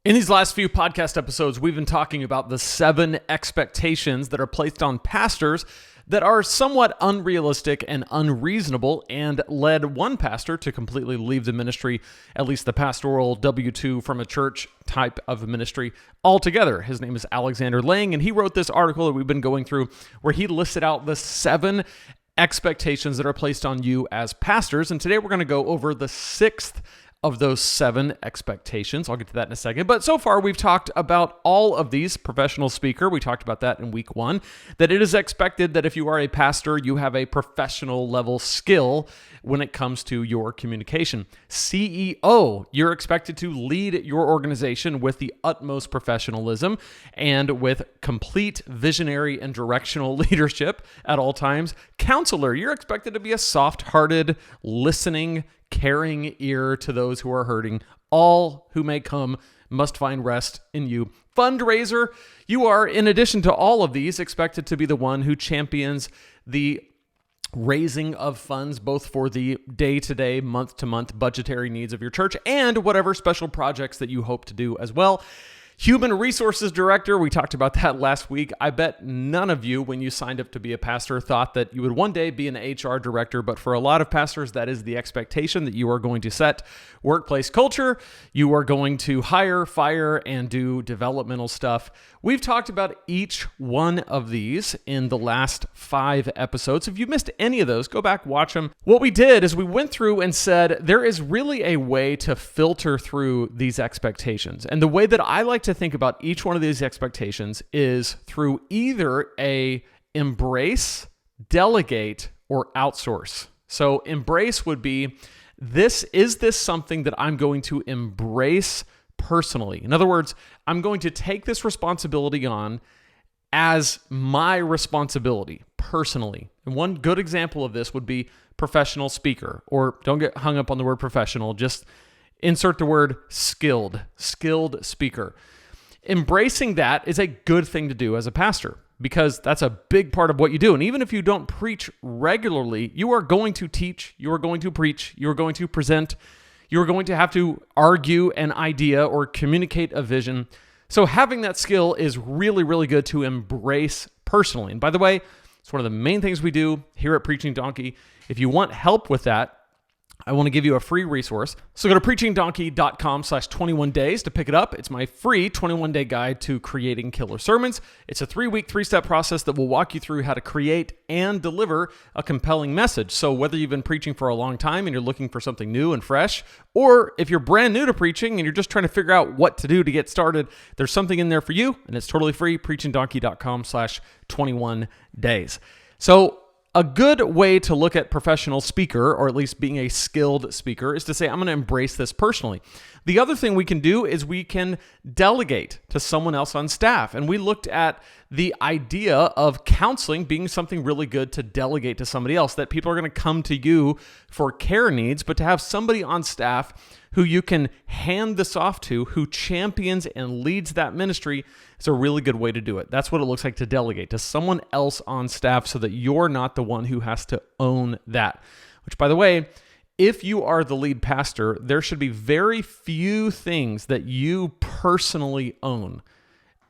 In these last few podcast episodes, we've been talking about the 7 expectations that are placed on pastors that are somewhat unrealistic and unreasonable and led one pastor to completely leave the ministry, at least the pastoral W-2 from a church type of ministry altogether. His name is Alexander Lang, and he wrote this article that we've been going through where he listed out the 7 expectations that are placed on you as pastors. And today we're going to go over the 6th of those 7 expectations. I'll get to that in a second. But so far, we've talked about all of these. Professional speaker, we talked about that in week 1, that it is expected that if you are a pastor, you have a professional level skill when it comes to your communication. CEO, you're expected to lead your organization with the utmost professionalism and with complete visionary and directional leadership at all times. Counselor, you're expected to be a soft-hearted, listening, caring ear to those who are hurting. All who may come must find rest in you. Fundraiser, you are, in addition to all of these, expected to be the one who champions the raising of funds, both for the day-to-day, month-to-month budgetary needs of your church and whatever special projects that you hope to do as well. Human Resources Director, we talked about that last week. I bet none of you, when you signed up to be a pastor, thought that you would one day be an HR director, but for a lot of pastors, that is the expectation, that you are going to set workplace culture, you are going to hire, fire, and do developmental stuff. We've talked about each one of these in the last 5 episodes. If you missed any of those, go back, watch them. What we did is we went through and said, there is really a way to filter through these expectations. And the way that I like to think about each one of these expectations is through either a embrace, delegate, or outsource. So embrace would be, is this something that I'm going to embrace personally? In other words, I'm going to take this responsibility on as my responsibility personally. And one good example of this would be professional speaker, or don't get hung up on the word professional, just insert the word skilled speaker. Embracing that is a good thing to do as a pastor, because that's a big part of what you do. And even if you don't preach regularly, you are going to teach, you are going to preach, you are going to present, you are going to have to argue an idea or communicate a vision. So having that skill is really, really good to embrace personally. And by the way, it's one of the main things we do here at Preaching Donkey. If you want help with that, I want to give you a free resource. So go to preachingdonkey.com/21days to pick it up. It's my free 21-day guide to creating killer sermons. It's a 3-week, 3-step process that will walk you through how to create and deliver a compelling message. So whether you've been preaching for a long time and you're looking for something new and fresh, or if you're brand new to preaching and you're just trying to figure out what to do to get started, there's something in there for you, and it's totally free, preachingdonkey.com/21days. So a good way to look at professional speaker, or at least being a skilled speaker, is to say, I'm going to embrace this personally. The other thing we can do is we can delegate to someone else on staff. And we looked at the idea of counseling being something really good to delegate to somebody else, that people are going to come to you for care needs, but to have somebody on staff who you can hand this off to, who champions and leads that ministry, is a really good way to do it. That's what it looks like to delegate to someone else on staff, so that you're not the one who has to own that. Which, by the way, if you are the lead pastor, there should be very few things that you personally own.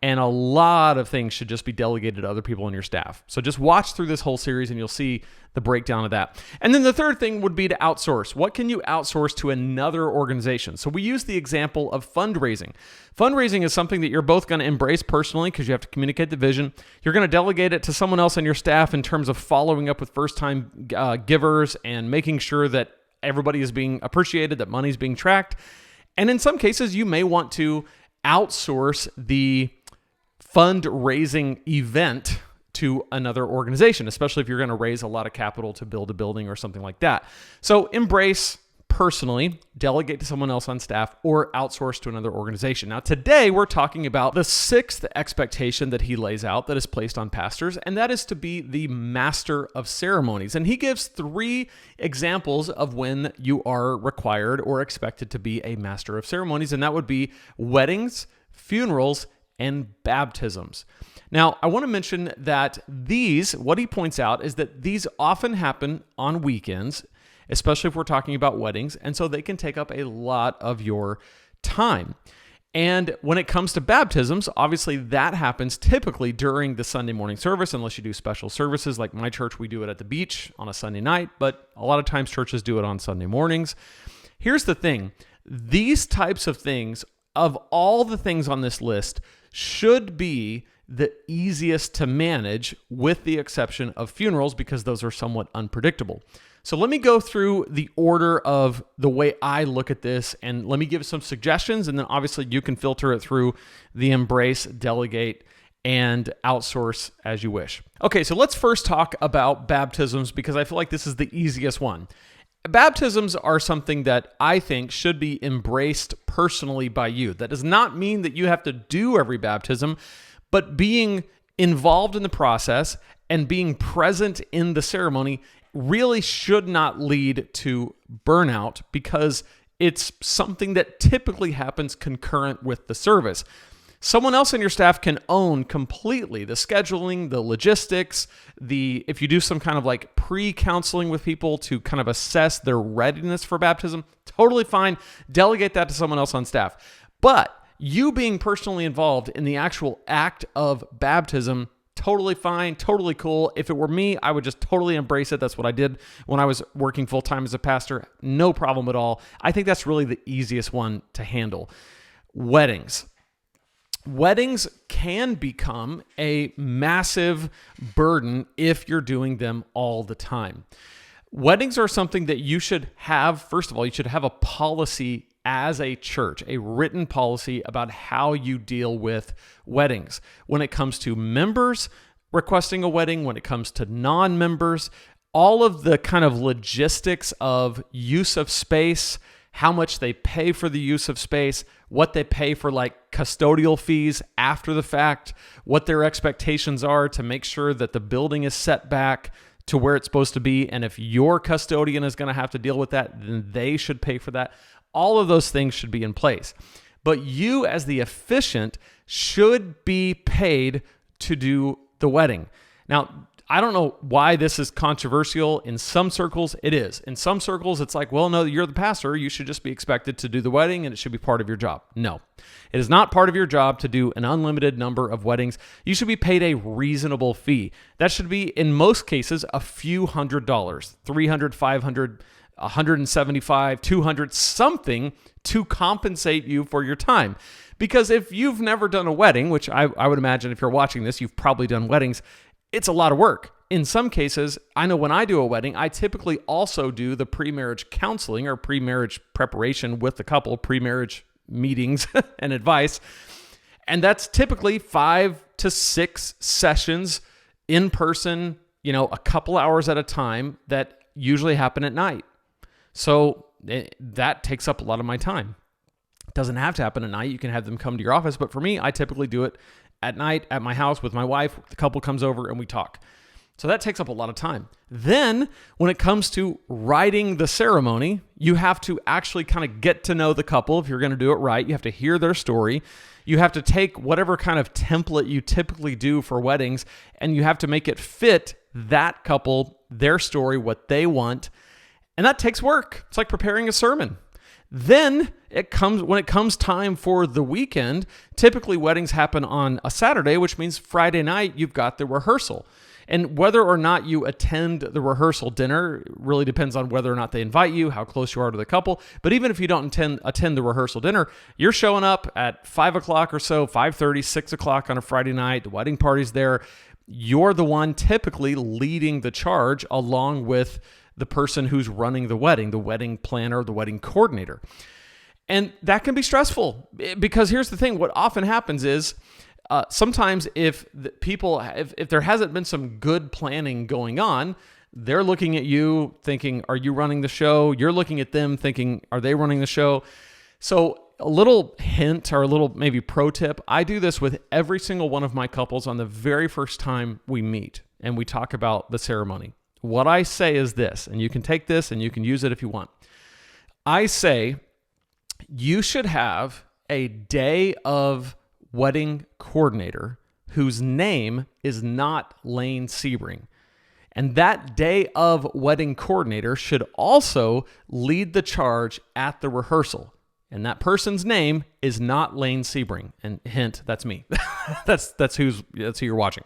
And a lot of things should just be delegated to other people on your staff. So just watch through this whole series and you'll see the breakdown of that. And then the third thing would be to outsource. What can you outsource to another organization? So we use the example of fundraising. Fundraising is something that you're both going to embrace personally, because you have to communicate the vision. You're going to delegate it to someone else on your staff in terms of following up with first-time givers and making sure that everybody is being appreciated, that money's being tracked. And in some cases, you may want to outsource the fundraising event to another organization, especially if you're going to raise a lot of capital to build a building or something like that. So embrace personally, delegate to someone else on staff, or outsource to another organization. Now, today we're talking about the 6th expectation that he lays out that is placed on pastors, and that is to be the master of ceremonies. And he gives 3 examples of when you are required or expected to be a master of ceremonies, and that would be weddings, funerals, and baptisms. Now, I want to mention that what he points out is that these often happen on weekends, especially if we're talking about weddings, and so they can take up a lot of your time. And when it comes to baptisms, obviously that happens typically during the Sunday morning service, unless you do special services. Like my church, we do it at the beach on a Sunday night, but a lot of times churches do it on Sunday mornings. Here's the thing. These types of things, of all the things on this list, should be the easiest to manage, with the exception of funerals, because those are somewhat unpredictable. So let me go through the order of the way I look at this, and let me give some suggestions, and then obviously you can filter it through the embrace, delegate, and outsource as you wish. Okay, so let's first talk about baptisms, because I feel like this is the easiest one. Baptisms are something that I think should be embraced personally by you. That does not mean that you have to do every baptism, but being involved in the process and being present in the ceremony really should not lead to burnout, because it's something that typically happens concurrent with the service. Someone else on your staff can own completely the scheduling, the logistics, if you do some kind of like pre-counseling with people to kind of assess their readiness for baptism, totally fine. Delegate that to someone else on staff. But you being personally involved in the actual act of baptism, totally fine, totally cool. If it were me, I would just totally embrace it. That's what I did when I was working full-time as a pastor. No problem at all. I think that's really the easiest one to handle. Weddings. Weddings can become a massive burden if you're doing them all the time. Weddings are something that you should have. First of all, you should have a policy as a church, a written policy about how you deal with weddings. When it comes to members requesting a wedding, when it comes to non-members, all of the kind of logistics of use of space, how much they pay for the use of space, what they pay for like custodial fees after the fact, what their expectations are to make sure that the building is set back to where it's supposed to be. And if your custodian is going to have to deal with that, then they should pay for that. All of those things should be in place. But you as the officiant should be paid to do the wedding. Now, I don't know why this is controversial. In some circles, it is. In some circles, it's like, well, no, you're the pastor. You should just be expected to do the wedding, and it should be part of your job. No, it is not part of your job to do an unlimited number of weddings. You should be paid a reasonable fee. That should be, in most cases, a few $100s, $300, $500, $175, $200, something to compensate you for your time. Because if you've never done a wedding, which I would imagine if you're watching this, you've probably done weddings, it's a lot of work. In some cases, I know when I do a wedding, I typically also do the pre-marriage counseling or pre-marriage preparation with the couple, pre-marriage meetings and advice. And that's typically 5 to 6 sessions in person, a couple hours at a time that usually happen at night. So that takes up a lot of my time. It doesn't have to happen at night. You can have them come to your office. But for me, I typically do it at night at my house with my wife. The couple comes over and we talk. So that takes up a lot of time. Then when it comes to writing the ceremony, you have to actually kind of get to know the couple. If you're going to do it right, you have to hear their story. You have to take whatever kind of template you typically do for weddings, and you have to make it fit that couple, their story, what they want. And that takes work. It's like preparing a sermon. Then when it comes time for the weekend, typically weddings happen on a Saturday, which means Friday night you've got the rehearsal. And whether or not you attend the rehearsal dinner really depends on whether or not they invite you, how close you are to the couple. But even if you don't attend the rehearsal dinner, you're showing up at 5 o'clock or so, 5:30, 6 o'clock on a Friday night. The wedding party's there. You're the one typically leading the charge along with the person who's running the wedding planner, the wedding coordinator. And that can be stressful because here's the thing. What often happens is sometimes if there hasn't been some good planning going on, they're looking at you thinking, are you running the show? You're looking at them thinking, are they running the show? So a little hint or a little maybe pro tip, I do this with every single one of my couples on the very first time we meet and we talk about the ceremony. What I say is this, and you can take this and you can use it if you want. I say you should have a day of wedding coordinator whose name is not Lane Sebring. And that day of wedding coordinator should also lead the charge at the rehearsal. And that person's name is not Lane Sebring. And hint, that's me. that's who you're watching.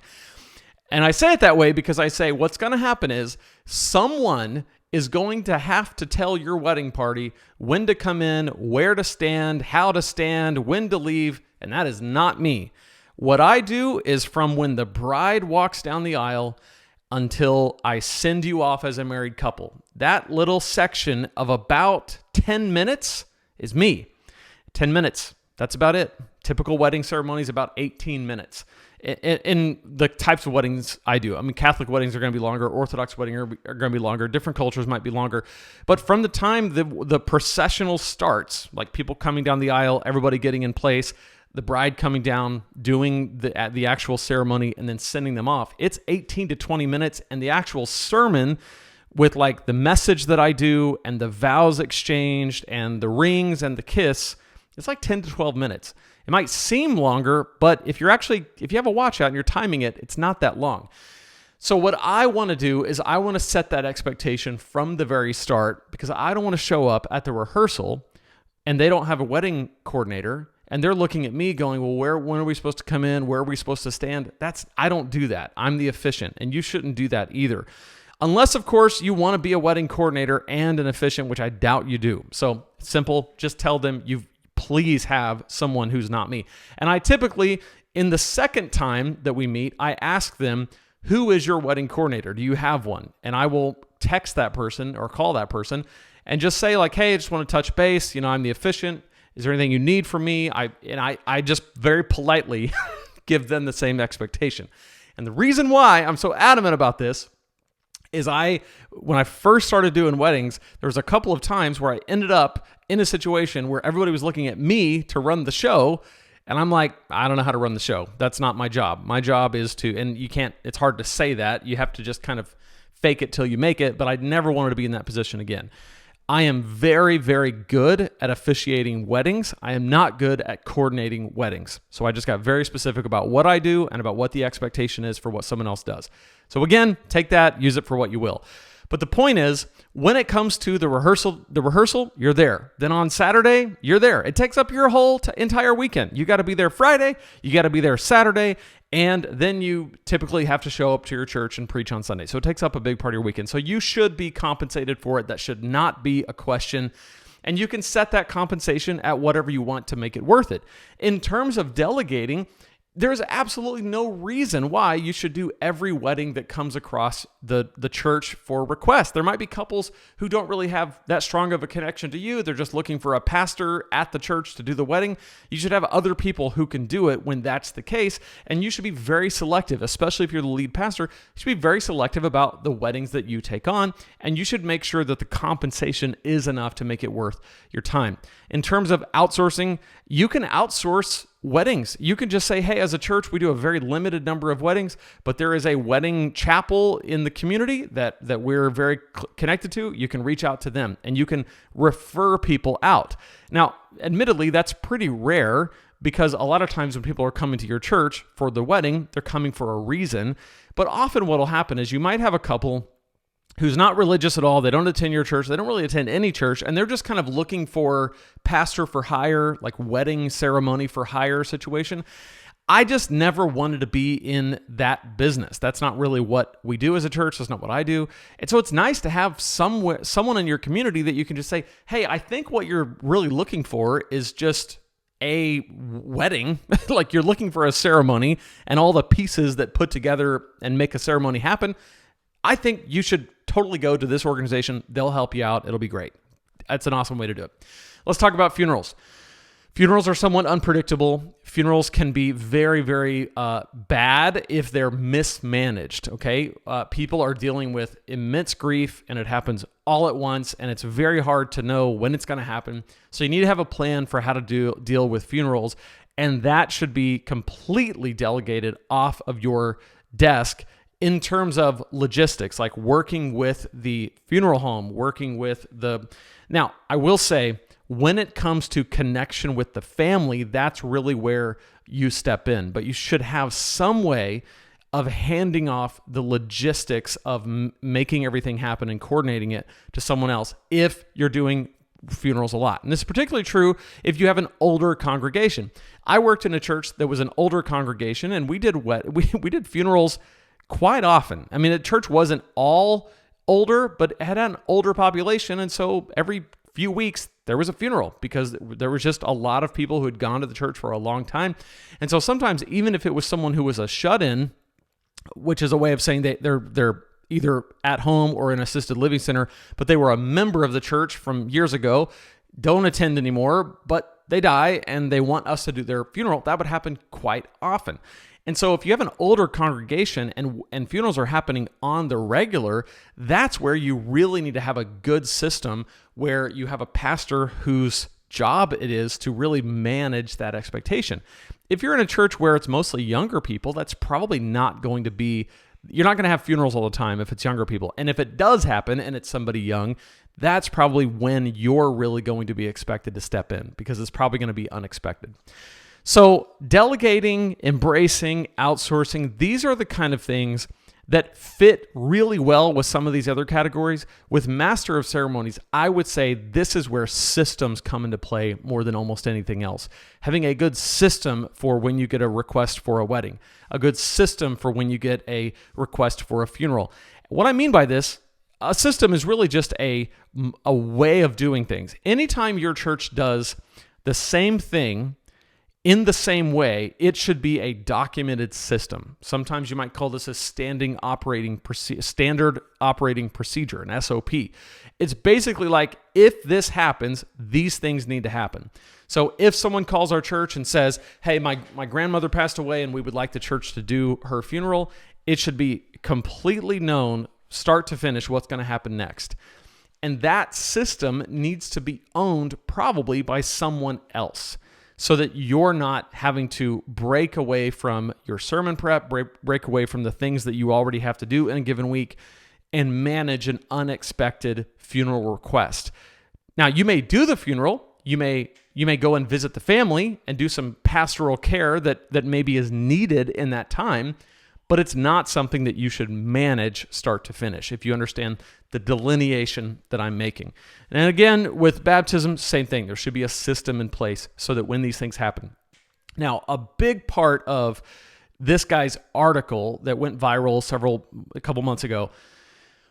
And I say it that way because I say what's going to happen is someone is going to have to tell your wedding party when to come in, where to stand, how to stand, when to leave, and that is not me. What I do is from when the bride walks down the aisle until I send you off as a married couple. That little section of about 10 minutes is me. 10 minutes. That's about it. Typical wedding ceremony is about 18 minutes. In the types of weddings I do. I mean, Catholic weddings are going to be longer. Orthodox weddings are going to be longer. Different cultures might be longer. But from the time the processional starts, like people coming down the aisle, everybody getting in place, the bride coming down, doing the actual ceremony, and then sending them off, it's 18 to 20 minutes. And the actual sermon with like the message that I do and the vows exchanged and the rings and the kiss, it's like 10 to 12 minutes. It might seem longer, but if you have a watch out and you're timing it, it's not that long. So what I want to do is I want to set that expectation from the very start because I don't want to show up at the rehearsal and they don't have a wedding coordinator and they're looking at me going, well, when are we supposed to come in? Where are we supposed to stand? I don't do that. I'm the officiant, and you shouldn't do that either. Unless, of course, you want to be a wedding coordinator and an officiant, which I doubt you do. So simple, just tell them please have someone who's not me. And I typically, in the second time that we meet, I ask them, who is your wedding coordinator? Do you have one? And I will text that person or call that person and just say like, hey, I just want to touch base. I'm the officiant. Is there anything you need from me? I just very politely give them the same expectation. And the reason why I'm so adamant about this is when I first started doing weddings, there was a couple of times where I ended up in a situation where everybody was looking at me to run the show. And I'm like, I don't know how to run the show. That's not my job. My job is and you can't, it's hard to say that. You have to just kind of fake it till you make it. But I never wanted to be in that position again. I am very, very good at officiating weddings. I am not good at coordinating weddings. So I just got very specific about what I do and about what the expectation is for what someone else does. So again, take that, use it for what you will. But the point is, when it comes to the rehearsal, you're there. Then on Saturday, you're there. It takes up your whole entire weekend. You got to be there Friday, you got to be there Saturday, and then you typically have to show up to your church and preach on Sunday. So it takes up a big part of your weekend. So you should be compensated for it. That should not be a question. And you can set that compensation at whatever you want to make it worth it. In terms of delegating, there's absolutely no reason why you should do every wedding that comes across the church for request. There might be couples who don't really have that strong of a connection to you. They're just looking for a pastor at the church to do the wedding. You should have other people who can do it when that's the case. And you should be very selective, especially if you're the lead pastor. You should be very selective about the weddings that you take on. And you should make sure that the compensation is enough to make it worth your time. In terms of outsourcing, you can outsource weddings. You can just say, hey, as a church, we do a very limited number of weddings, but there is a wedding chapel in the community that we're very connected to. You can reach out to them and you can refer people out. Now, admittedly, that's pretty rare because a lot of times when people are coming to your church for the wedding, they're coming for a reason. But often what will happen is you might have a couple who's not religious at all. They don't attend your church. They don't really attend any church. And they're just kind of looking for pastor for hire, like wedding ceremony for hire situation. I just never wanted to be in that business. That's not really what we do as a church. That's not what I do. And so it's nice to have someone in your community that you can just say, hey, I think what you're really looking for is just a wedding. Like you're looking for a ceremony and all the pieces that put together and make a ceremony happen. I think you should totally go to this organization. They'll help you out. It'll be great. That's an awesome way to do it. Let's talk about funerals. Funerals are somewhat unpredictable. Funerals can be very, very bad if they're mismanaged, okay? People are dealing with immense grief, and it happens all at once, and it's very hard to know when it's going to happen. So you need to have a plan for how to deal with funerals, and that should be completely delegated off of your desk in terms of logistics, like working with the funeral home, Now, I will say, when it comes to connection with the family, that's really where you step in. But you should have some way of handing off the logistics of making everything happen and coordinating it to someone else if you're doing funerals a lot. And this is particularly true if you have an older congregation. I worked in a church that was an older congregation, and we did funerals quite often. I mean, the church wasn't all older, but it had an older population, and so every few weeks there was a funeral because there was just a lot of people who had gone to the church for a long time. And so sometimes, even if it was someone who was a shut-in, which is a way of saying they're either at home or in an assisted living center, but they were a member of the church from years ago, don't attend anymore, but they die and they want us to do their funeral, that would happen quite often. And so if you have an older congregation and funerals are happening on the regular, that's where you really need to have a good system where you have a pastor whose job it is to really manage that expectation. If you're in a church where it's mostly younger people, that's probably not going to be, you're not going to have funerals all the time if it's younger people. And if it does happen and it's somebody young, that's probably when you're really going to be expected to step in because it's probably going to be unexpected. So delegating, embracing, outsourcing, these are the kind of things that fit really well with some of these other categories. With Master of Ceremonies, I would say this is where systems come into play more than almost anything else. Having a good system for when you get a request for a wedding, a good system for when you get a request for a funeral. What I mean by this, a system is really just a way of doing things. Anytime your church does the same thing in the same way, it should be a documented system. Sometimes you might call this a standard operating procedure, an SOP. It's basically like, if this happens, these things need to happen. So if someone calls our church and says, hey, my grandmother passed away and we would like the church to do her funeral, it should be completely known, start to finish, what's going to happen next. And that system needs to be owned probably by someone else, so that you're not having to break away from your sermon prep, break away from the things that you already have to do in a given week, and manage an unexpected funeral request. Now, you may do the funeral, you may go and visit the family and do some pastoral care that maybe is needed in that time, but it's not something that you should manage start to finish, if you understand the delineation that I'm making. And again, with baptism, same thing. There should be a system in place so that when these things happen. Now, a big part of this guy's article that went viral a couple months ago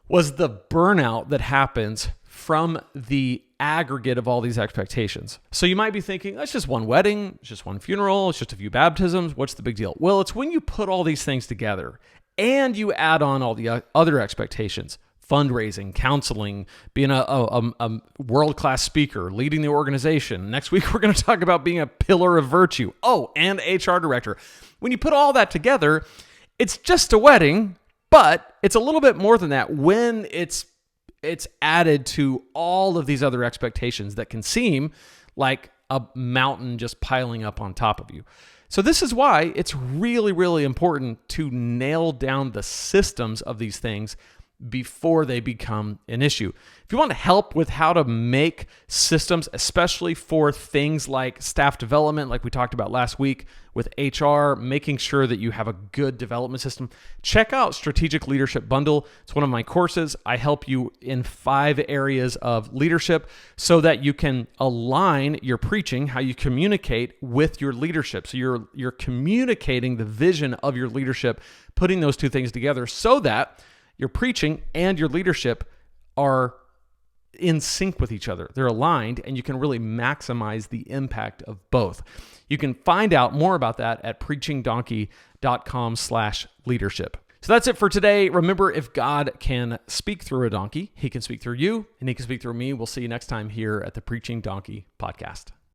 was the burnout that happens from the aggregate of all these expectations. So you might be thinking, that's just one wedding, it's just one funeral, it's just a few baptisms, what's the big deal? Well, it's when you put all these things together and you add on all the other expectations, fundraising, counseling, being a world-class speaker, leading the organization. Next week, we're going to talk about being a pillar of virtue. Oh, and HR director. When you put all that together, it's just a wedding, but it's a little bit more than that when it's added to all of these other expectations that can seem like a mountain just piling up on top of you. So this is why it's really, really important to nail down the systems of these things before they become an issue. If you want help with how to make systems, especially for things like staff development, like we talked about last week with HR, making sure that you have a good development system, check out Strategic Leadership Bundle. It's one of my courses. I help you in 5 areas of leadership so that you can align your preaching, how you communicate with your leadership. So you're communicating the vision of your leadership, putting those two things together so that your preaching and your leadership are in sync with each other. They're aligned, and you can really maximize the impact of both. You can find out more about that at preachingdonkey.com/leadership. So that's it for today. Remember, if God can speak through a donkey, he can speak through you, and he can speak through me. We'll see you next time here at the Preaching Donkey podcast.